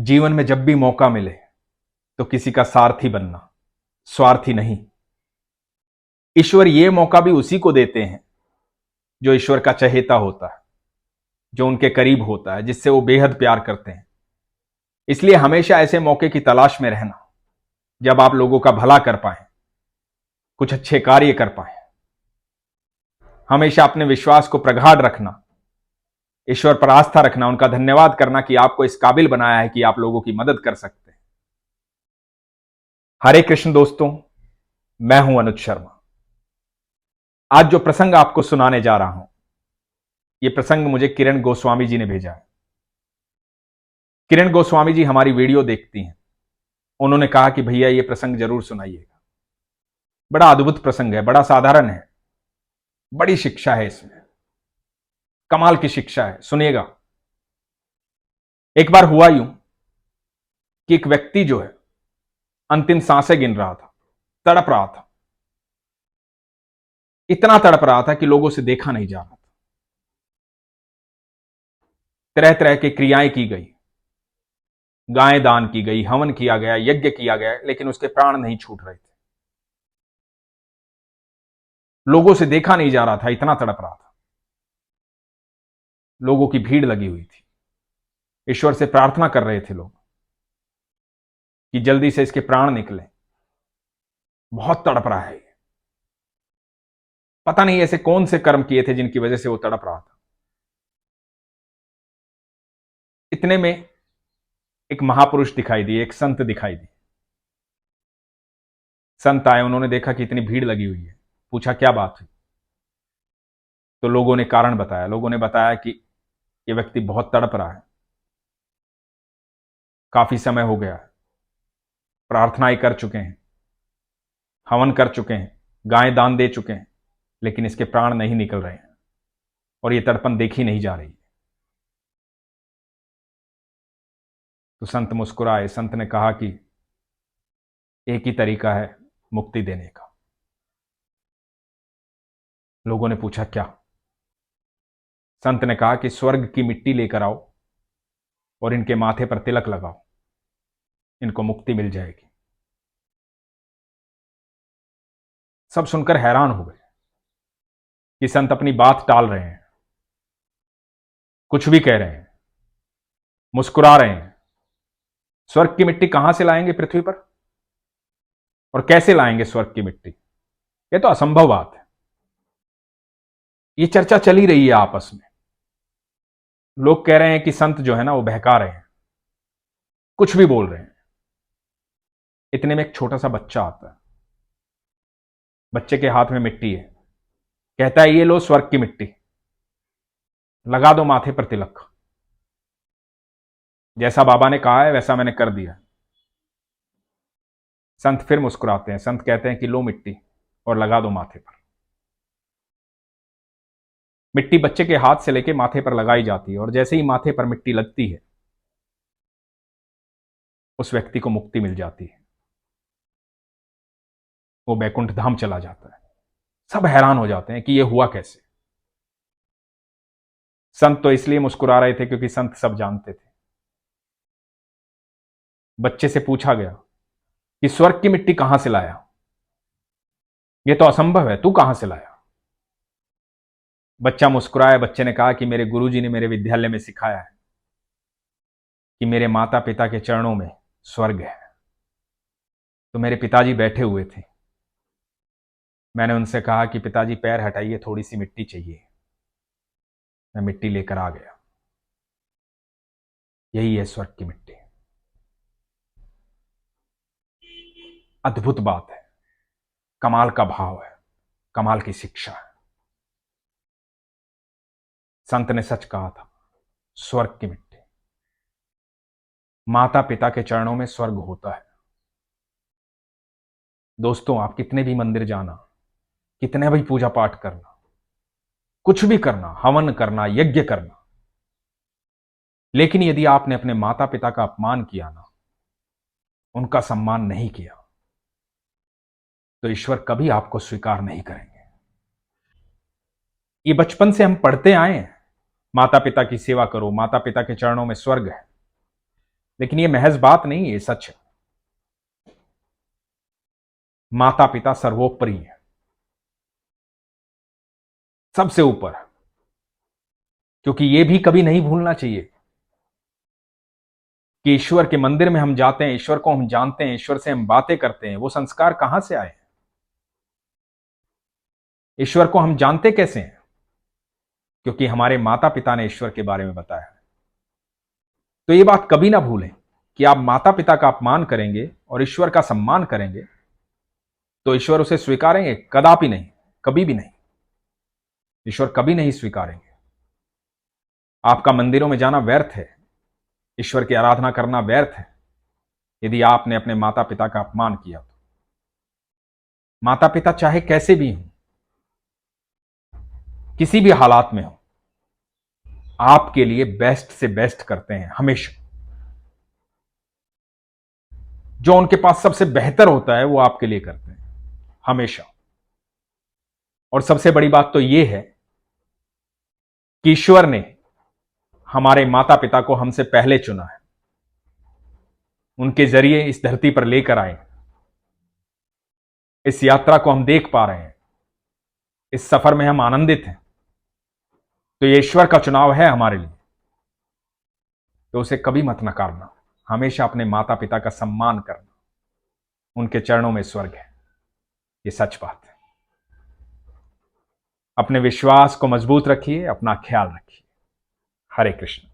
जीवन में जब भी मौका मिले तो किसी का सारथी बनना, स्वार्थी नहीं। ईश्वर ये मौका भी उसी को देते हैं जो ईश्वर का चहेता होता है, जो उनके करीब होता है, जिससे वो बेहद प्यार करते हैं। इसलिए हमेशा ऐसे मौके की तलाश में रहना जब आप लोगों का भला कर पाए, कुछ अच्छे कार्य कर पाए। हमेशा अपने विश्वास को प्रगाढ़ रखना, ईश्वर पर आस्था रखना, उनका धन्यवाद करना कि आपको इस काबिल बनाया है कि आप लोगों की मदद कर सकते हैं। हरे कृष्ण दोस्तों, मैं हूं अनुज शर्मा। आज जो प्रसंग आपको सुनाने जा रहा हूं, यह प्रसंग मुझे किरण गोस्वामी जी ने भेजा है। किरण गोस्वामी जी हमारी वीडियो देखती हैं। उन्होंने कहा कि भैया यह प्रसंग जरूर सुनाइएगा। बड़ा अद्भुत प्रसंग है, बड़ा साधारण है, बड़ी शिक्षा है इसमें, कमाल की शिक्षा है, सुनिएगा। एक बार हुआ यूं कि एक व्यक्ति जो है अंतिम सांसें गिन रहा था, तड़प रहा था, इतना तड़प रहा था कि लोगों से देखा नहीं जा रहा था। तरह तरह की क्रियाएं की गई, गायें दान की गई, हवन किया गया, यज्ञ किया गया, लेकिन उसके प्राण नहीं छूट रहे थे। लोगों से देखा नहीं जा रहा था, इतना तड़प रहा था। लोगों की भीड़ लगी हुई थी, ईश्वर से प्रार्थना कर रहे थे लोग कि जल्दी से इसके प्राण निकले, बहुत तड़प रहा है। पता नहीं ऐसे कौन से कर्म किए थे जिनकी वजह से वो तड़प रहा था। इतने में एक महापुरुष दिखाई दिए, एक संत दिखाई दिए। संत आए, उन्होंने देखा कि इतनी भीड़ लगी हुई है, पूछा क्या बात हुई। तो लोगों ने कारण बताया। लोगों ने बताया कि यह व्यक्ति बहुत तड़प रहा है, काफी समय हो गया है, प्रार्थनाएं कर चुके हैं, हवन कर चुके हैं, गायें दान दे चुके हैं, लेकिन इसके प्राण नहीं निकल रहे हैं और यह तड़पन देखी नहीं जा रही। तो संत मुस्कुराए। संत ने कहा कि एक ही तरीका है मुक्ति देने का। लोगों ने पूछा क्या। संत ने कहा कि स्वर्ग की मिट्टी लेकर आओ और इनके माथे पर तिलक लगाओ, इनको मुक्ति मिल जाएगी। सब सुनकर हैरान हो गए कि संत अपनी बात टाल रहे हैं, कुछ भी कह रहे हैं, मुस्कुरा रहे हैं। स्वर्ग की मिट्टी कहां से लाएंगे पृथ्वी पर, और कैसे लाएंगे स्वर्ग की मिट्टी? यह तो असंभव बात है। यह चर्चा चली रही है आपस में। लोग कह रहे हैं कि संत जो है ना वो बहका रहे हैं, कुछ भी बोल रहे हैं। इतने में एक छोटा सा बच्चा आता है। बच्चे के हाथ में मिट्टी है, कहता है ये लो स्वर्ग की मिट्टी, लगा दो माथे पर तिलक। जैसा बाबा ने कहा है वैसा मैंने कर दिया। संत फिर मुस्कुराते हैं। संत कहते हैं कि लो मिट्टी और लगा दो माथे पर। मिट्टी बच्चे के हाथ से लेके माथे पर लगाई जाती है, और जैसे ही माथे पर मिट्टी लगती है उस व्यक्ति को मुक्ति मिल जाती है, वो बैकुंठ धाम चला जाता है। सब हैरान हो जाते हैं कि यह हुआ कैसे। संत तो इसलिए मुस्कुरा रहे थे क्योंकि संत सब जानते थे। बच्चे से पूछा गया कि स्वर्ग की मिट्टी कहां से लाया, यह तो असंभव है, तू कहां से लाया? बच्चा मुस्कुराया। बच्चे ने कहा कि मेरे गुरुजी ने मेरे विद्यालय में सिखाया है कि मेरे माता पिता के चरणों में स्वर्ग है। तो मेरे पिताजी बैठे हुए थे, मैंने उनसे कहा कि पिताजी पैर हटाइए, थोड़ी सी मिट्टी चाहिए। मैं मिट्टी लेकर आ गया। यही है स्वर्ग की मिट्टी। अद्भुत बात है, कमाल का भाव है, कमाल की शिक्षा है। संत ने सच कहा था, स्वर्ग की मिट्टी। माता पिता के चरणों में स्वर्ग होता है। दोस्तों, आप कितने भी मंदिर जाना, कितने भी पूजा पाठ करना, कुछ भी करना, हवन करना, यज्ञ करना, लेकिन यदि आपने अपने माता पिता का अपमान किया ना, उनका सम्मान नहीं किया, तो ईश्वर कभी आपको स्वीकार नहीं करेंगे। ये बचपन से हम पढ़ते आए हैं, माता पिता की सेवा करो, माता पिता के चरणों में स्वर्ग है। लेकिन ये महज बात नहीं है, ये सच है। माता पिता सर्वोपरि है, सबसे ऊपर। क्योंकि ये भी कभी नहीं भूलना चाहिए कि ईश्वर के मंदिर में हम जाते हैं, ईश्वर को हम जानते हैं, ईश्वर से हम बातें करते हैं, वो संस्कार कहां से आए? ईश्वर को हम जानते कैसे हैं? क्योंकि हमारे माता पिता ने ईश्वर के बारे में बताया। तो ये बात कभी ना भूलें कि आप माता पिता का अपमान करेंगे और ईश्वर का सम्मान करेंगे तो ईश्वर उसे स्वीकारेंगे? कदापि नहीं, कभी भी नहीं। ईश्वर कभी नहीं स्वीकारेंगे। आपका मंदिरों में जाना व्यर्थ है, ईश्वर की आराधना करना व्यर्थ है, यदि आपने अपने माता पिता का अपमान किया तो। माता पिता चाहे कैसे भी हों, किसी भी हालात में हो, आपके लिए बेस्ट से बेस्ट करते हैं हमेशा। जो उनके पास सबसे बेहतर होता है वो आपके लिए करते हैं हमेशा। और सबसे बड़ी बात तो यह है कि ईश्वर ने हमारे माता पिता को हमसे पहले चुना है, उनके जरिए इस धरती पर लेकर आए। इस यात्रा को हम देख पा रहे हैं, इस सफर में हम आनंदित हैं। तो ये ईश्वर का चुनाव है हमारे लिए, तो उसे कभी मत नकारना। हमेशा अपने माता पिता का सम्मान करना, उनके चरणों में स्वर्ग है, ये सच बात है। अपने विश्वास को मजबूत रखिए, अपना ख्याल रखिए। हरे कृष्ण।